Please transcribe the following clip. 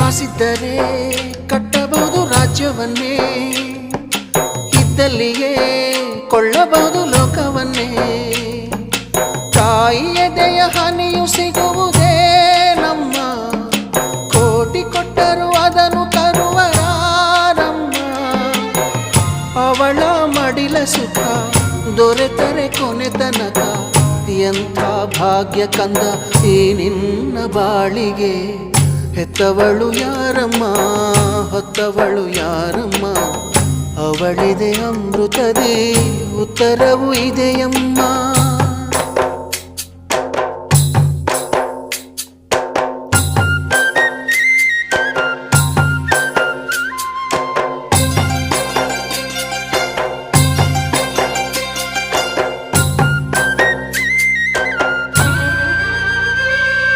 ಕಾಸಿದ್ದರೆ ಕಟ್ಟಬಹುದು ರಾಜ್ಯವನ್ನೇ, ಇದ್ದಲ್ಲಿಯೇ ಕೊಳ್ಳಬಹುದು ಲೋಕವನ್ನೇ. ತಾಯಿಯ ದಯ ಹನಿಯು ಸಿಗುವುದೇ ನಮ್ಮ, ಕೋಟಿ ಕೊಟ್ಟರು ಅದನ್ನು ತರುವರಾರಮ್ಮ. ಅವಳ ಮಡಿಲ ಸುಖ ದೊರೆತರೆ ಕೊನೆ ತನಕ, ಎಂಥ ಭಾಗ್ಯ ಕಂದ ಈ ನಿನ್ನ ಬಾಳಿಗೆ. ಹೆತ್ತವಳು ಯಾರಮ್ಮ, ಹೊತ್ತವಳು ಯಾರಮ್ಮ, ಅವಳಿದೆ ಅಮೃತದೇ ಉತ್ತರವೂ ಇದೆಯಮ್ಮ.